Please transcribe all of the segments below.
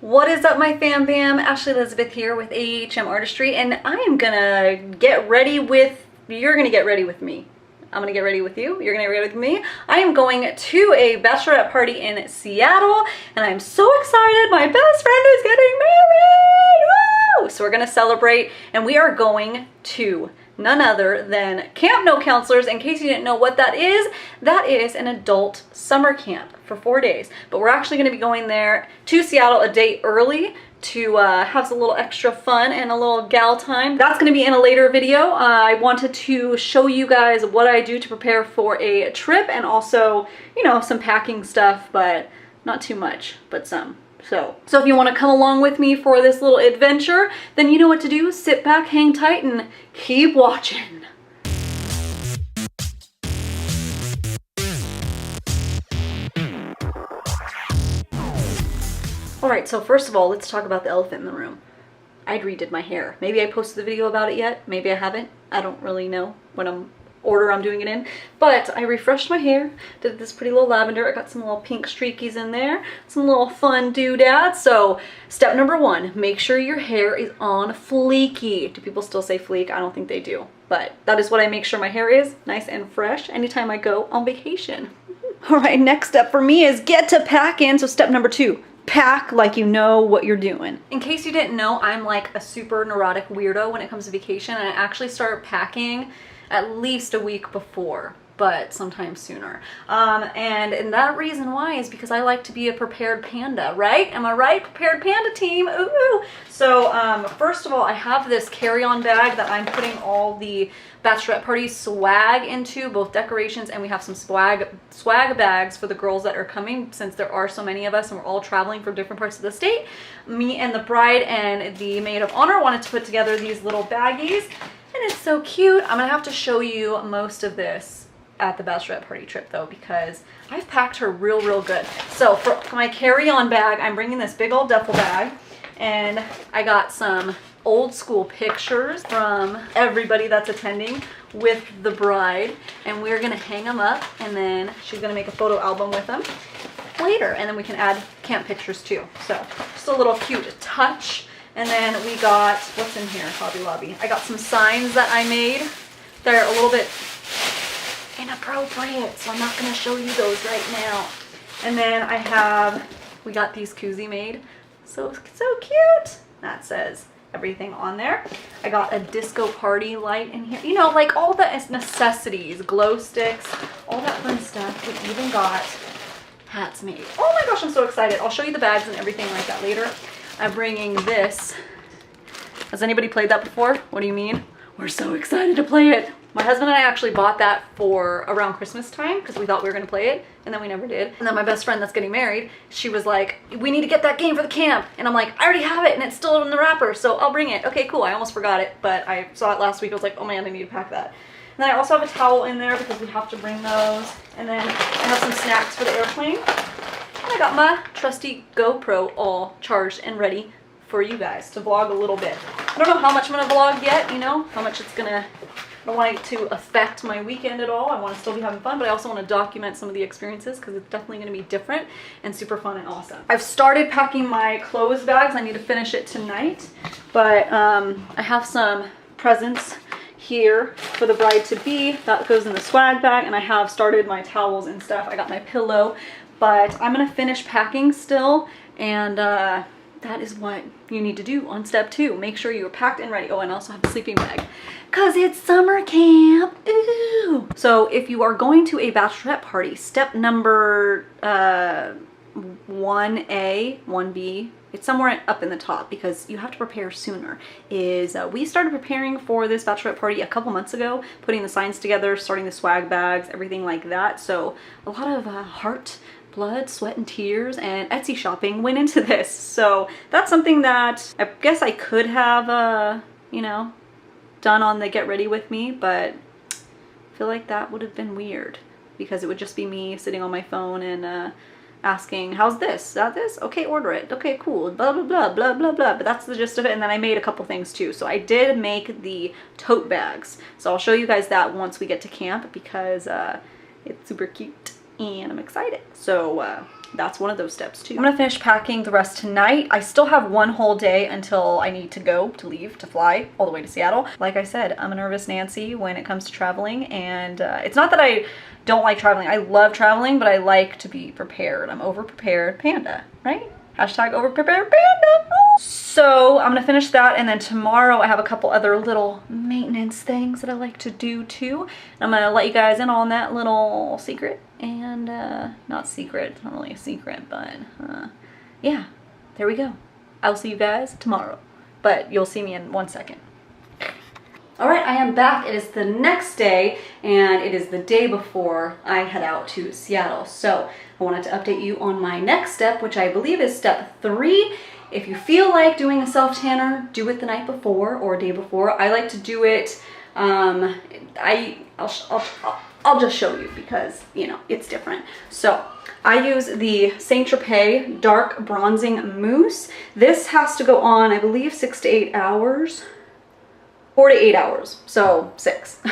What is up, my fam bam? Ashley Elizabeth here with AHM Artistry, and I am gonna get ready with, you're gonna get ready with me. I'm gonna get ready with you. You're gonna get ready with me. I am going to a bachelorette party in Seattle, and I'm so excited. My best friend is getting married! Woo! So we're gonna celebrate, and we are going to none other than Camp No Counselors. In case you didn't know what that is an adult summer camp for 4 days. But we're actually gonna be going there to Seattle a day early to have a little extra fun and a little gal time. That's gonna be in a later video. I wanted to show you guys what I do to prepare for a trip, and also, you know, some packing stuff, but not too much, but some. So if you want to come along with me for this little adventure, then you know what to do. Sit back, hang tight, and keep watching. Alright, so first of all, let's talk about the elephant in the room. I redid my hair. Maybe I posted the video about it yet. Maybe I haven't. I don't really know what order I'm doing it in, but I refreshed my hair, did this pretty little lavender. I got some little pink streakies in there, some little fun doodads. So step number one, make sure your hair is on fleeky. Do people still say fleek? I don't think they do, but that is what I make sure my hair is, nice and fresh anytime I go on vacation. All right, next step for me is get to packing. So step number two, pack like you know what you're doing. In case you didn't know, I'm like a super neurotic weirdo when it comes to vacation, and I actually start packing at least a week before, but sometimes sooner. And that reason why is because I like to be a prepared panda, right? Am I right? Prepared panda team, ooh. So first of all, I have this carry-on bag that I'm putting all the bachelorette party swag into, both decorations, and we have some swag bags for the girls that are coming, since there are so many of us and we're all traveling from different parts of the state. Me and the bride and the maid of honor wanted to put together these little baggies, and it's so cute. I'm gonna have to show you most of this at the bachelorette party trip though, because I've packed her real good. So for my carry-on bag, I'm bringing this big old duffel bag, and I got some old school pictures from everybody that's attending with the bride, and we're gonna hang them up, and then she's gonna make a photo album with them later, and then we can add camp pictures too. So just a little cute touch. And then we got, what's in here, Hobby Lobby? I got some signs that I made. They're a little bit inappropriate, so I'm not gonna show you those right now. And then we got these koozie made. So cute. That says everything on there. I got a disco party light in here. You know, like all the necessities, glow sticks, all that fun stuff. We even got hats made. Oh my gosh, I'm so excited. I'll show you the bags and everything like that later. I'm bringing this. Has anybody played that before? What do you mean? We're so excited to play it. My husband and I actually bought that for around Christmas time because we thought we were gonna play it, and then we never did. And then my best friend that's getting married, she was like, we need to get that game for the camp. And I'm like, I already have it and it's still in the wrapper, so I'll bring it. Okay, cool, I almost forgot it, but I saw it last week. I was like, oh man, I need to pack that. And then I also have a towel in there because we have to bring those. And then I have some snacks for the airplane. And I got my trusty GoPro all charged and ready for you guys to vlog a little bit. I don't know how much I'm gonna vlog yet, you know, how much it's gonna, I don't want it to affect my weekend at all. I want to still be having fun, but I also want to document some of the experiences because it's definitely going to be different and super fun and awesome. I've started packing my clothes bags. I need to finish it tonight, but I have some presents here for the bride-to-be. That goes in the swag bag, and I have started my towels and stuff. I got my pillow, but I'm going to finish packing still, and that is what you need to do on step two. Make sure you're packed and ready. Oh, and I also have a sleeping bag because it's summer camp. Ooh. So if you are going to a bachelorette party, step number 1A, 1B, it's somewhere up in the top because you have to prepare sooner, is we started preparing for this bachelorette party a couple months ago, putting the signs together, starting the swag bags, everything like that. So a lot of heart, blood, sweat, and tears, and Etsy shopping went into this. So that's something that I guess I could have, you know, done on the get ready with me, but I feel like that would have been weird because it would just be me sitting on my phone and asking, how's this? Is that this? Okay, order it. Okay, cool. Blah, blah, blah, blah, blah, blah. But that's the gist of it. And then I made a couple things too. So I did make the tote bags. So I'll show you guys that once we get to camp because it's super cute. And I'm excited. So that's one of those steps too. I'm gonna finish packing the rest tonight. I still have one whole day until I need to go, to leave, to fly all the way to Seattle. Like I said, I'm a nervous Nancy when it comes to traveling, and it's not that I don't like traveling. I love traveling, but I like to be prepared. I'm over-prepared panda, right? Hashtag over-prepared panda. So I'm gonna finish that, and then tomorrow I have a couple other little maintenance things that I like to do too. And I'm gonna let you guys in on that little secret. And not secret, it's not really a secret, but yeah, there we go. I'll see you guys tomorrow, but you'll see me in 1 second. All right, I am back. It is the next day, and it is the day before I head out to Seattle. So I wanted to update you on my next step, which I believe is step 3. If you feel like doing a self-tanner, do it the night before or day before. I like to do it, I'll just show you because, you know, it's different. So I use the Saint Tropez Dark Bronzing Mousse. This has to go on, I believe, 6 to 8 hours. 4 to 8 hours, so 6.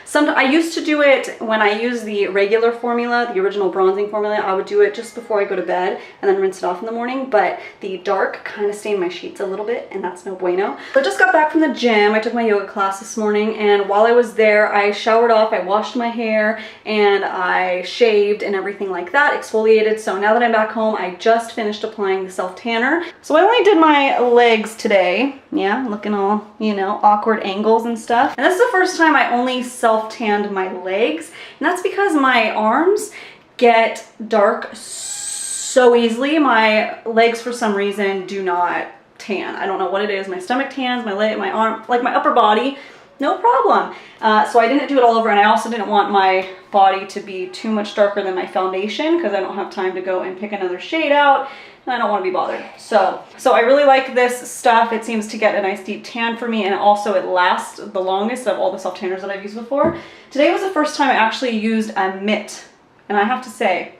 Sometimes I used to do it when I use the regular formula, the original bronzing formula. I would do it just before I go to bed and then rinse it off in the morning, but the dark kind of stained my sheets a little bit, and that's no bueno. So I just got back from the gym. I took my yoga class this morning, and while I was there, I showered off, I washed my hair, and I shaved and everything like that, exfoliated. So now that I'm back home, I just finished applying the self-tanner. So I only did my legs today. Yeah, looking all, you know, awkward angles and stuff. And this is the first time I only self-tanned my legs. And that's because my arms get dark so easily. My legs, for some reason, do not tan. I don't know what it is. My stomach tans, my leg, my arm, like my upper body, no problem. So I didn't do it all over, and I also didn't want my body to be too much darker than my foundation because I don't have time to go and pick another shade out. I don't want to be bothered. So I really like this stuff. It seems to get a nice deep tan for me, and also it lasts the longest of all the self tanners that I've used before. Today was the first time I actually used a mitt, and I have to say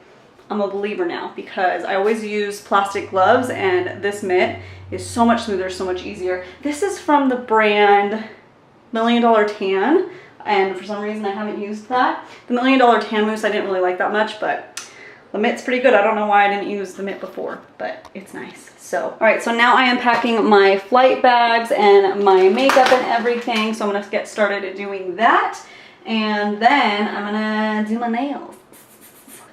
I'm a believer now because I always use plastic gloves, and this mitt is so much smoother, so much easier. This is from the brand $1 Million Tan, and for some reason I haven't used that. The $1 Million Tan mousse I didn't really like that much, but the mitt's pretty good. I don't know why I didn't use the mitt before, but it's nice. So, all right, so now I am packing my flight bags and my makeup and everything. So I'm gonna get started doing that. And then I'm gonna do my nails.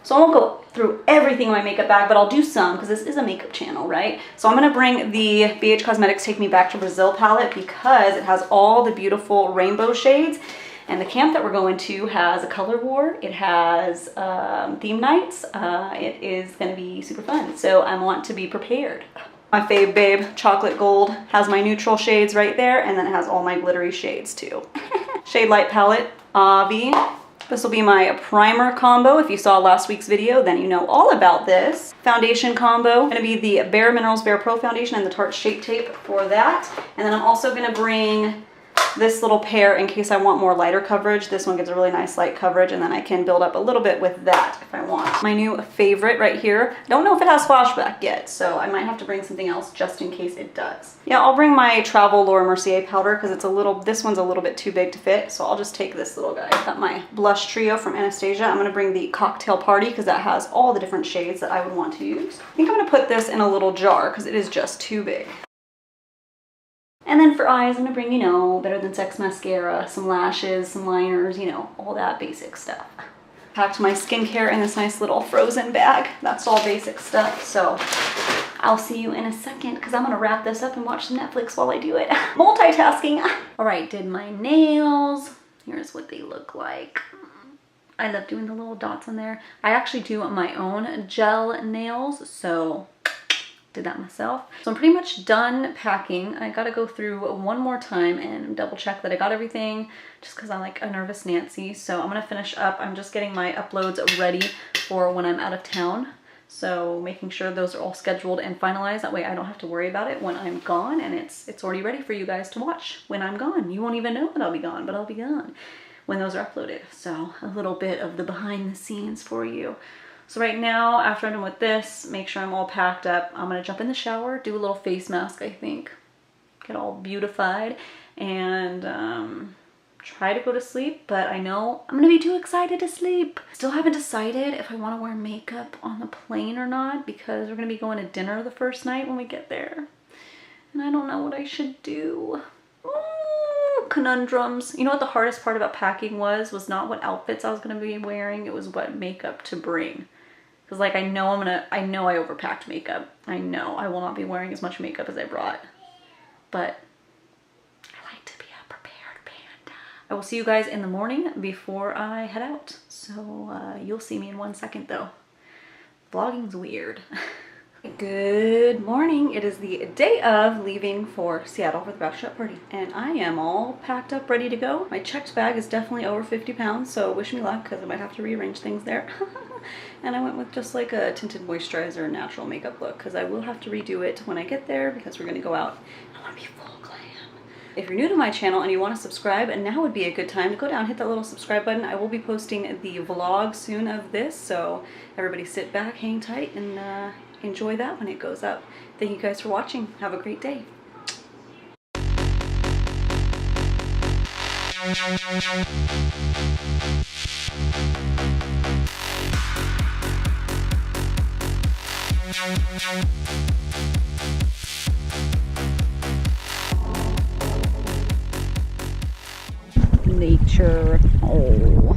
So I won't go through everything in my makeup bag, but I'll do some because this is a makeup channel, right? So I'm gonna bring the BH Cosmetics Take Me Back to Brazil palette because it has all the beautiful rainbow shades. And the camp that we're going to has a color war. It has theme nights. It is gonna be super fun. So I want to be prepared. My fave babe, Chocolate Gold, has my neutral shades right there, and then it has all my glittery shades too. Shade Light palette, Avi. This will be my primer combo. If you saw last week's video, then you know all about this. Foundation combo, gonna be the Bare Minerals Bare Pro Foundation and the Tarte Shape Tape for that. And then I'm also gonna bring this little pair in case I want more lighter coverage. This one gives a really nice light coverage, and then I can build up a little bit with that if I want. My new favorite right here. I don't know if it has flashback yet, so I might have to bring something else just in case it does. Yeah, I'll bring my Travel Laura Mercier powder because this one's a little bit too big to fit, so I'll just take this little guy. Got my blush trio from Anastasia. I'm gonna bring the Cocktail Party because that has all the different shades that I would want to use. I think I'm gonna put this in a little jar because it is just too big. And then for eyes, I'm gonna bring, you know, Better Than Sex mascara, some lashes, some liners, you know, all that basic stuff. Packed my skincare in this nice little frozen bag. That's all basic stuff, so I'll see you in a second because I'm gonna wrap this up and watch some Netflix while I do it. Multitasking. All right, did my nails. Here's what they look like. I love doing the little dots on there. I actually do my own gel nails, so did that myself. So I'm pretty much done packing. I gotta go through one more time and double check that I got everything just because I'm like a nervous Nancy. So I'm gonna finish up. I'm just getting my uploads ready for when I'm out of town. So making sure those are all scheduled and finalized. That way I don't have to worry about it when I'm gone, and it's already ready for you guys to watch when I'm gone. You won't even know that I'll be gone, but I'll be gone when those are uploaded. So a little bit of the behind the scenes for you. So right now, after I'm done with this, make sure I'm all packed up. I'm gonna jump in the shower, do a little face mask, I think. Get all beautified, and try to go to sleep, but I know I'm gonna be too excited to sleep. Still haven't decided if I want to wear makeup on the plane or not, because we're gonna be going to dinner the first night when we get there. And I don't know what I should do. Ooh, conundrums. You know what the hardest part about packing was not what outfits I was gonna be wearing, it was what makeup to bring. Because like I know I overpacked makeup. I know I will not be wearing as much makeup as I brought. But I like to be a prepared panda. I will see you guys in the morning before I head out. So you'll see me in 1 second though. Vlogging's weird. Good morning. It is the day of leaving for Seattle for the bachelorette party. And I am all packed up, ready to go. My checked bag is definitely over 50 pounds, so wish me luck because I might have to rearrange things there. And I went with just like a tinted moisturizer natural makeup look because I will have to redo it when I get there because we're going to go out. I want to be full glam. If you're new to my channel and you want to subscribe, and now would be a good time to go down, hit that little subscribe button. I will be posting the vlog soon of this, so everybody sit back, hang tight, and enjoy that when it goes up. Thank you guys for watching. Have a great day. Nature. Oh.